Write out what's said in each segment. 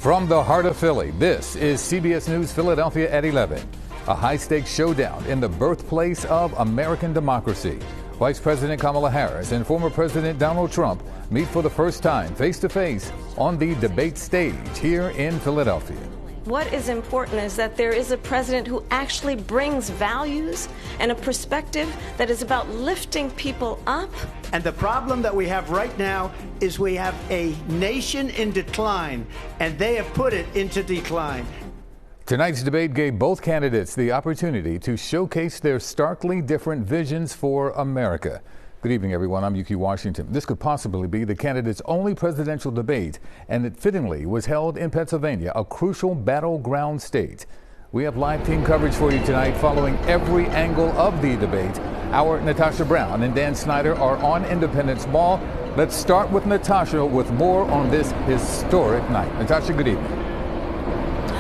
From the heart of Philly, this is CBS News Philadelphia at 11. A high-stakes showdown in the birthplace of American democracy. Vice President Kamala Harris and former President Donald Trump meet for the first time face-to-face on the debate stage here in Philadelphia. What is important is that there is a president who actually brings values and a perspective that is about lifting people up. And the problem that we have right now is we have a nation in decline, and they have put it into decline. Tonight's debate gave both candidates the opportunity to showcase their starkly different visions for America. Good evening, everyone. I'm Yuki Washington. This could possibly be the candidates' only presidential debate, and it fittingly was held in Pennsylvania, a crucial battleground state. We have live team coverage for you tonight following every angle of the debate. Our Natasha Brown and Dan Snyder are on Independence Mall. Let's start with Natasha with more on this historic night. Natasha, good evening.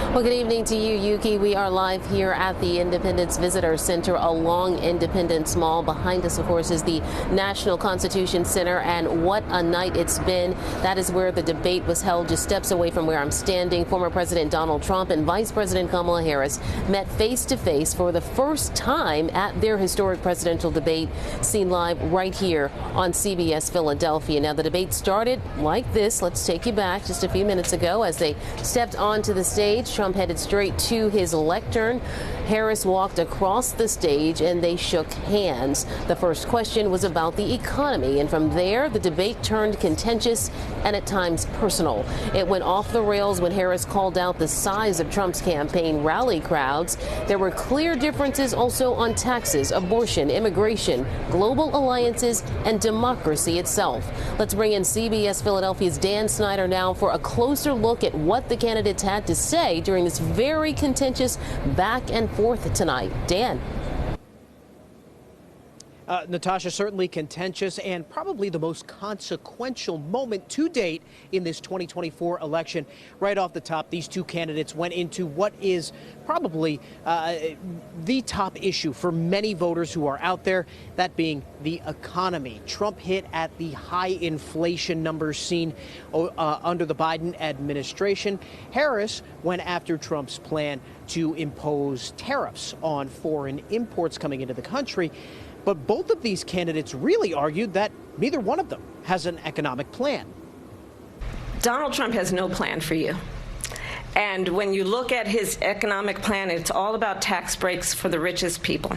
Well, good evening to you, Yuki. We are live here at the Independence Visitor Center along Independence Mall. Behind us, of course, is the National Constitution Center, and what a night it's been. That is where the debate was held, just steps away from where I'm standing. Former President Donald Trump and Vice President Kamala Harris met face-to-face for the first time at their historic presidential debate, seen live right here on CBS Philadelphia. Now, the debate started like this. Let's take you back just a few minutes ago as they stepped onto the stage. Trump headed straight to his lectern. Harris walked across the stage and they shook hands. The first question was about the economy, and from there the debate turned contentious and at times personal. It went off the rails when Harris called out the size of Trump's campaign rally crowds. There were clear differences also on taxes, abortion, immigration, global alliances, and democracy itself. Let's bring in CBS Philadelphia's Dan Snyder now for a closer look at what the candidates had to say during this very contentious back and forth tonight. Dan. Natasha, certainly contentious and probably the most consequential moment to date in this 2024 election. Right off the top, these two candidates went into what is probably the top issue for many voters who are out there, that being the economy. Trump hit at the high inflation numbers seen under the Biden administration. Harris went after Trump's plan to impose tariffs on foreign imports coming into the country. But both of these candidates really argued that neither one of them has an economic plan. Donald Trump has no plan for you. And when you look at his economic plan, it's all about tax breaks for the richest people.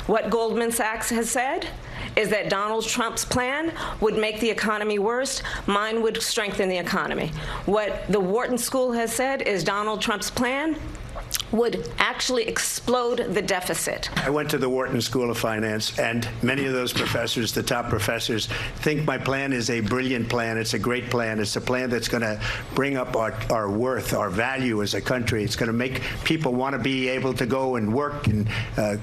What Goldman Sachs has said is that Donald Trump's plan would make the economy worse. Mine would strengthen the economy. What the Wharton School has said is Donald Trump's plan would actually explode the deficit. I went to the Wharton School of Finance, and many of those professors, the top professors, think my plan is a brilliant plan. It's a great plan. It's a plan that's going to bring up our worth, our value as a country. It's going to make people want to be able to go and work and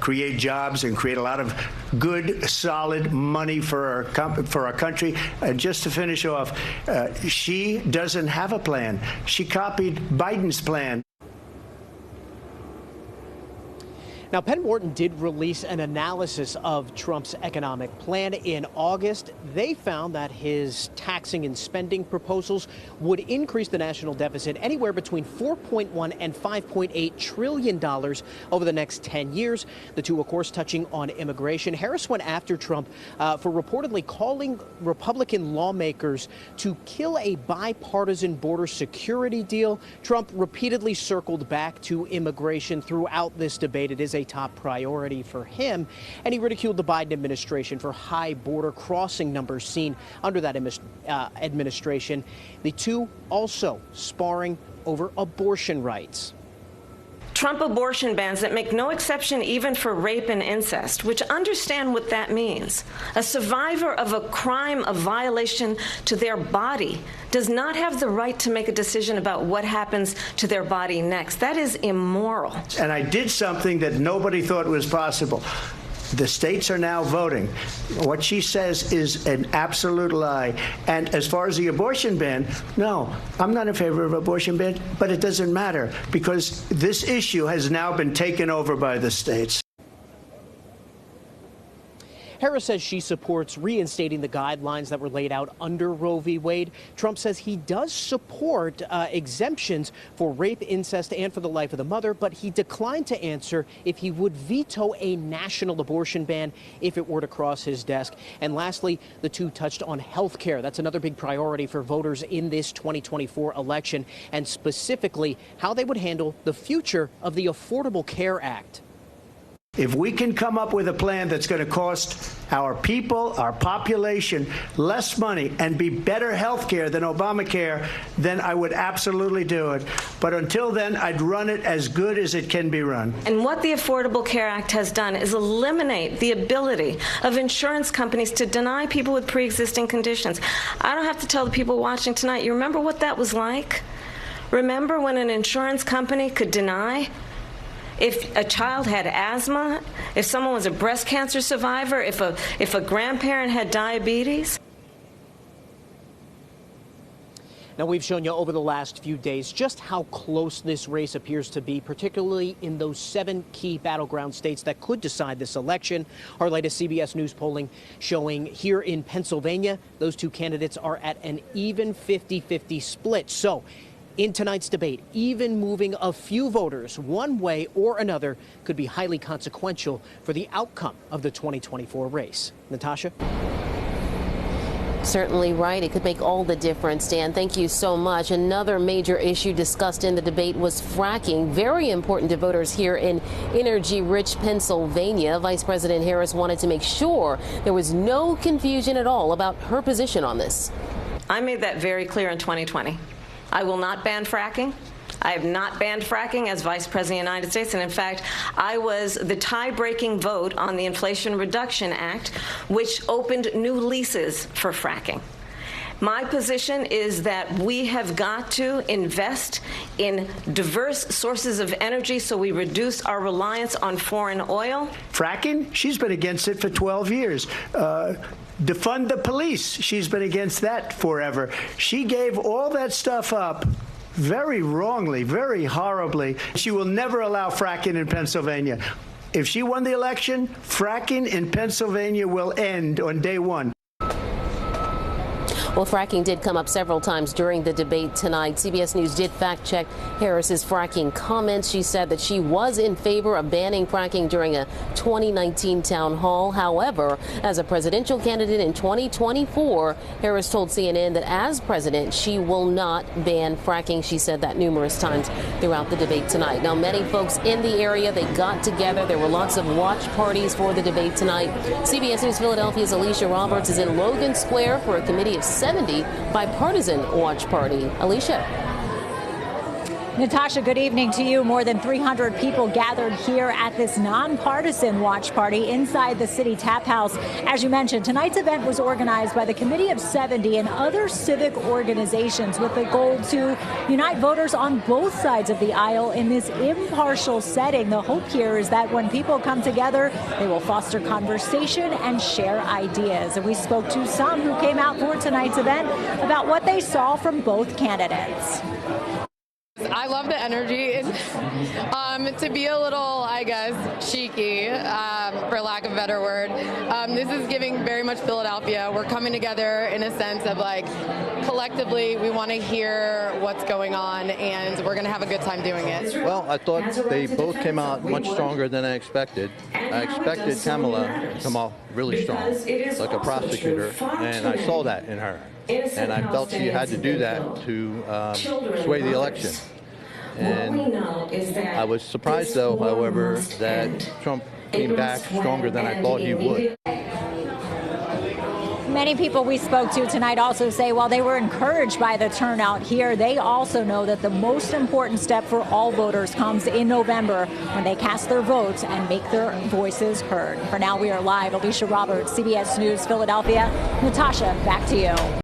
create jobs and create a lot of good, solid money for our country. And just to finish off, she doesn't have a plan. She copied Biden's plan. Now, Penn Wharton did release an analysis of Trump's economic plan in August. They found that his taxing and spending proposals would increase the national deficit anywhere between $4.1 and $5.8 trillion over the next 10 years. The two, of course, touching on immigration. Harris went after Trump for reportedly calling Republican lawmakers to kill a bipartisan border security deal. Trump repeatedly circled back to immigration throughout this debate. It is a top priority for him, and he ridiculed the Biden administration for high border crossing numbers seen under that administration. The two also sparring over abortion rights. Trump abortion bans that make no exception even for rape and incest, which understand what that means. A survivor of a crime of violation to their body does not have the right to make a decision about what happens to their body next. That is immoral. And I did something that nobody thought was possible. The states are now voting. What she says is an absolute lie. And as far as the abortion ban, no, I'm not in favor of abortion ban, but it doesn't matter because this issue has now been taken over by the states. Harris says she supports reinstating the guidelines that were laid out under Roe v. Wade. Trump says he does support exemptions for rape, incest, and for the life of the mother, but he declined to answer if he would veto a national abortion ban if it were to cross his desk. And lastly, the two touched on health care. That's another big priority for voters in this 2024 election, and specifically how they would handle the future of the Affordable Care Act. If we can come up with a plan that's going to cost our people, our population, less money and be better health care than Obamacare, then I would absolutely do it. But until then, I'd run it as good as it can be run. And what the Affordable Care Act has done is eliminate the ability of insurance companies to deny people with pre-existing conditions. I don't have to tell the people watching tonight, you remember what that was like? Remember when an insurance company could deny if a child had asthma, if someone was a breast cancer survivor, if a grandparent had diabetes? Now, we've shown you over the last few days just how close this race appears to be, particularly in those 7 key battleground states that could decide this election. Our latest CBS News polling showing here in Pennsylvania, those two candidates are at an even 50-50 split. So in tonight's debate, even moving a few voters one way or another could be highly consequential for the outcome of the 2024 race. Natasha? Certainly right. It could make all the difference, Dan. Thank you so much. Another major issue discussed in the debate was fracking, very important to voters here in energy-rich Pennsylvania. Vice President Harris wanted to make sure there was no confusion at all about her position on this. I made that very clear in 2020. I will not ban fracking. I have not banned fracking as Vice President of the United States. And in fact, I was the tie-breaking vote on the Inflation Reduction Act, which opened new leases for fracking. My position is that we have got to invest in diverse sources of energy so we reduce our reliance on foreign oil. Fracking? She's been against it for 12 years. Defund the police. She's been against that forever. She gave all that stuff up very wrongly, very horribly. She will never allow fracking in Pennsylvania. If she won the election, fracking in Pennsylvania will end on day one. Well, fracking did come up several times during the debate tonight. CBS News did fact-check Harris's fracking comments. She said that she was in favor of banning fracking during a 2019 town hall. However, as a presidential candidate in 2024, Harris told CNN that as president, she will not ban fracking. She said that numerous times throughout the debate tonight. Now, many folks in the area, they got together. There were lots of watch parties for the debate tonight. CBS News Philadelphia's Alicia Roberts is in Logan Square for a committee of 70 bipartisan watch party. Alicia. Natasha, good evening to you. More than 300 people gathered here at this nonpartisan watch party inside the city tap house. As you mentioned, tonight's event was organized by the Committee of 70 and other civic organizations with the goal to unite voters on both sides of the aisle in this impartial setting. The hope here is that when people come together, they will foster conversation and share ideas. And we spoke to some who came out for tonight's event about what they saw from both candidates. I love the energy. To be a little, I guess, cheeky, for lack of a better word, this is giving very much Philadelphia. We're coming together in a sense of like, collectively, we want to hear what's going on, and we're going to have a good time doing it. Well, I thought they both came out much stronger than I expected. I expected Kamala to come off really strong, like a prosecutor, and I saw that in her. And I felt she had to do that to sway the election. And I was surprised, though, however, that Trump came back stronger than I thought he would. Many people we spoke to tonight also say while they were encouraged by the turnout here, they also know that the most important step for all voters comes in November when they cast their votes and make their voices heard. For now, we are live. Alicia Roberts, CBS News, Philadelphia. Natasha, back to you.